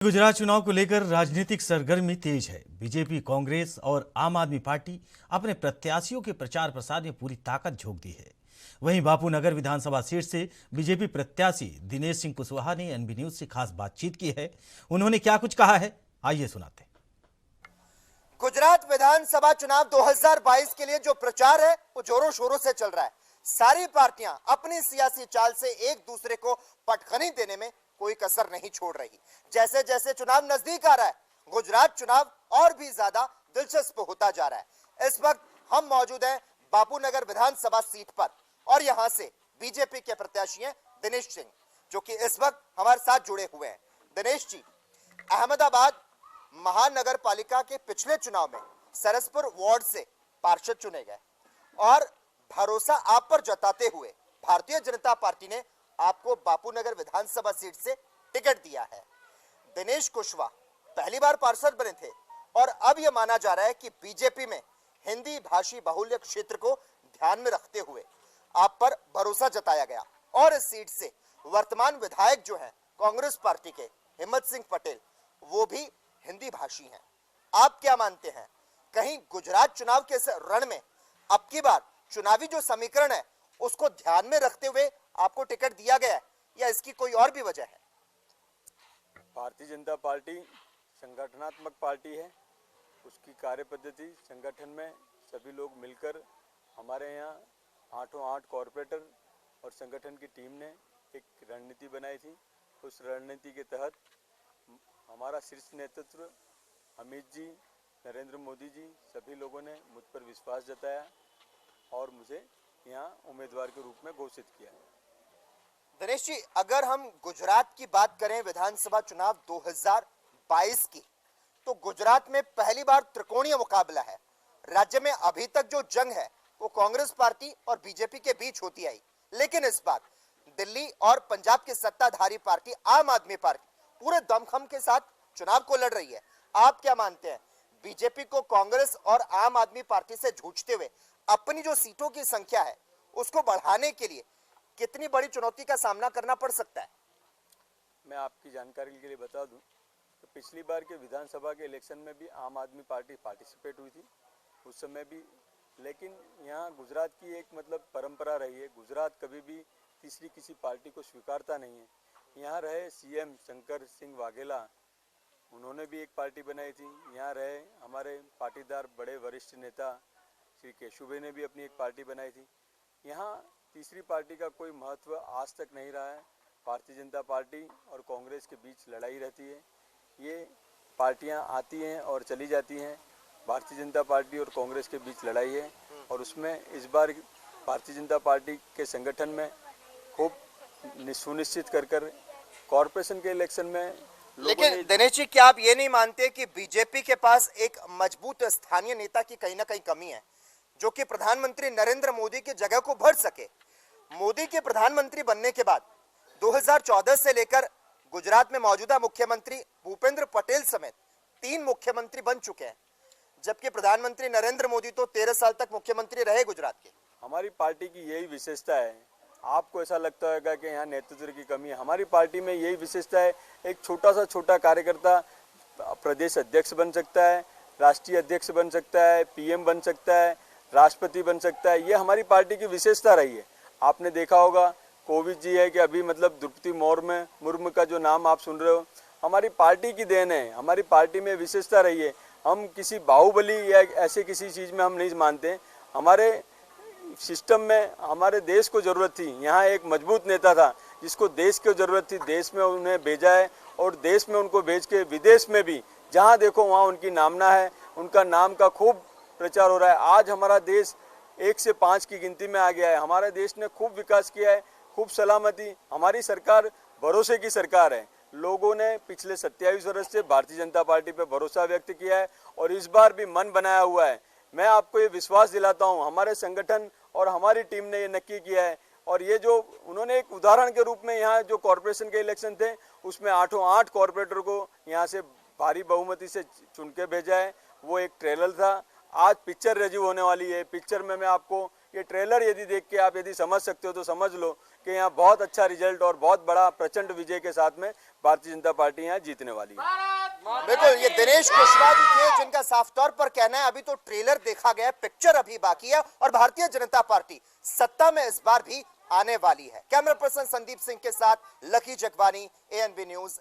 गुजरात चुनाव को लेकर राजनीतिक सरगर्मी तेज है। बीजेपी, कांग्रेस और आम आदमी पार्टी अपने प्रत्याशियों के प्रचार प्रसार में पूरी ताकत झोंक दी है। वहीं बापूनगर विधानसभा सीट से बीजेपी प्रत्याशी दिनेश सिंह कुशवाहा ने एनबी न्यूज से खास बातचीत की है। उन्होंने क्या कुछ कहा है, आइए सुनाते हैं। गुजरात विधानसभा चुनाव 2022 के लिए जो प्रचार है वो जोरों शोरों से चल रहा है। सारी पार्टियां अपनी सियासी चाल से एक दूसरे को पटखनी देने में कोई कसर नहीं छोड़ रही। जैसे जैसे चुनाव नजदीक आ रहा है, गुजरात चुनाव और भी ज्यादा दिलचस्प होता जा रहा है। इस वक्त हम मौजूद हैं बापूनगर विधानसभा सीट पर और यहां से बीजेपी के प्रत्याशी हैं दिनेश सिंह, जो कि इस वक्त हमारे साथ जुड़े हुए हैं। दिनेश जी, अहमदाबाद महानगर पालिका के पिछले चुनाव में सरसपुर वार्ड से पार्षद चुने गए और भरोसा आप पर जताते हुए भारतीय जनता पार्टी ने आपको बापूनगर विधानसभा सीट से टिकट दिया है। दिनेश कुशवाहा पहली बार पार्षद बने थे और अब यह माना जा रहा है कि बीजेपी में हिंदी भाषी बाहुल्य क्षेत्र को ध्यान में रखते हुए आप पर भरोसा जताया गया और इस सीट से वर्तमान विधायक जो हैं कांग्रेस पार्टी के हिम्मत सिंह पटेल, वो भी हिंदी भाषी हैं। आप क्या मानते हैं, कहीं गुजरात चुनाव के इस रण में अब की बार चुनावी जो समीकरण है उसको ध्यान में रखते हुए आपको टिकट दिया गया है या इसकी कोई और भी वजह है? भारतीय जनता पार्टी संगठनात्मक पार्टी है। उसकी कार्य पद्धति संगठन में सभी लोग मिलकर हमारे यहाँ 8 कॉरपोरेटर और संगठन की टीम ने एक रणनीति बनाई थी। उस रणनीति के तहत हमारा शीर्ष नेतृत्व अमित जी, नरेंद्र मोदी जी, सभी लोगों ने मुझ पर विश्वास जताया और मुझे यहाँ उम्मीदवार के रूप में घोषित किया। दिनेश जी, अगर हम गुजरात की बात करें विधानसभा चुनाव 2022 की, तो गुजरात में पहली बार त्रिकोणीय मुकाबला है। राज्य में अभी तक जो जंग है वो कांग्रेस पार्टी और बीजेपी के बीच होती आई, लेकिन इस बार दिल्ली और पंजाब की सत्ताधारी पार्टी आम आदमी पार्टी पूरे दमखम के साथ चुनाव को लड़ रही है। आप क्या मानते हैं, बीजेपी को कांग्रेस और आम आदमी पार्टी से जूझते हुए अपनी जो सीटों की संख्या है उसको बढ़ाने के लिए कितनी बड़ी चुनौती का सामना करना पड़ सकता है? मैं आपकी जानकारी के लिए बता दूं तो पिछली बार के विधानसभा के इलेक्शन में भी आम आदमी पार्टी पार्टिसिपेट हुई थी उस समय भी, लेकिन यहाँ गुजरात की एक परंपरा रही है। गुजरात कभी भी तीसरी किसी पार्टी को स्वीकारता नहीं है। यहाँ रहे सीएम शंकर सिंह वाघेला, उन्होंने भी एक पार्टी बनाई थी। यहाँ रहे हमारे पाटीदार बड़े वरिष्ठ नेता श्री केशुभाई ने भी अपनी एक पार्टी बनाई थी। यहाँ तीसरी पार्टी का कोई महत्व आज तक नहीं रहा है। भारतीय जनता पार्टी और कांग्रेस के बीच लड़ाई रहती है। ये पार्टियां आती हैं और चली जाती हैं। भारतीय जनता पार्टी और कांग्रेस के बीच लड़ाई है और उसमें इस बार भारतीय जनता पार्टी के संगठन में खूब सुनिश्चित कर कॉरपोरेशन के इलेक्शन में। लेकिन दिनेश जी, क्या आप ये नहीं मानते कि बीजेपी के पास एक मजबूत स्थानीय नेता की कहीं ना कहीं कमी है, जो कि प्रधानमंत्री नरेंद्र मोदी की जगह को भर सके? मोदी के प्रधानमंत्री बनने के बाद 2014 से लेकर गुजरात में मौजूदा मुख्यमंत्री भूपेंद्र पटेल समेत 3 मुख्यमंत्री बन चुके हैं, जबकि प्रधानमंत्री नरेंद्र मोदी तो 13 साल तक मुख्यमंत्री रहे गुजरात के। हमारी पार्टी की यही विशेषता है। आपको ऐसा लगता होगा कि यहाँ नेतृत्व की कमी है, हमारी पार्टी में यही विशेषता है। एक छोटा कार्यकर्ता प्रदेश अध्यक्ष बन सकता है, राष्ट्रीय अध्यक्ष बन सकता है, पीएम बन सकता है, राष्ट्रपति बन सकता है। ये हमारी पार्टी की विशेषता रही है। आपने देखा होगा कोविद जी है कि अभी द्रौपदी मुर्मू का जो नाम आप सुन रहे हो, हमारी पार्टी की देन है। हमारी पार्टी में विशेषता रही है। हम किसी बाहुबली या ऐसे किसी चीज़ में हम नहीं मानते। हमारे सिस्टम में हमारे देश को ज़रूरत थी, यहाँ एक मजबूत नेता था जिसको देश को ज़रूरत थी। देश में उन्हें भेजा है और देश में उनको भेज के विदेश में भी जहाँ देखो वहाँ उनकी नामना है, उनका नाम का खूब प्रचार हो रहा है। आज हमारा देश 1 से 5 की गिनती में आ गया है। हमारे देश ने खूब विकास किया है, खूब सलामती। हमारी सरकार भरोसे की सरकार है। लोगों ने पिछले 27 वर्ष से भारतीय जनता पार्टी पर भरोसा व्यक्त किया है और इस बार भी मन बनाया हुआ है। मैं आपको ये विश्वास दिलाता हूँ, हमारे संगठन और हमारी टीम ने ये नक्की किया है। और ये जो उन्होंने एक उदाहरण के रूप में यहाँ जो कॉरपोरेशन के इलेक्शन थे उसमें 8 कॉरपोरेटर को यहाँ से भारी बहुमति से चुन के भेजा है। वो एक ट्रेलर था। आज पिक्चर रिलीज होने वाली है। पिक्चर में मैं आपको ये ट्रेलर यदि देख के आप यदि समझ सकते हो तो समझ लो कि यहाँ बहुत अच्छा रिजल्ट और बहुत बड़ा प्रचंड विजय के साथ में भारतीय जनता पार्टी यहाँ जीतने वाली है। बिल्कुल, ये दिनेश कुशवाहा जी थे जिनका साफ तौर पर कहना है अभी तो ट्रेलर देखा गया, पिक्चर अभी बाकी है और भारतीय जनता पार्टी सत्ता में इस बार भी आने वाली है। कैमरा पर्सन संदीप सिंह के साथ लकी जगवानी, ANB न्यूज।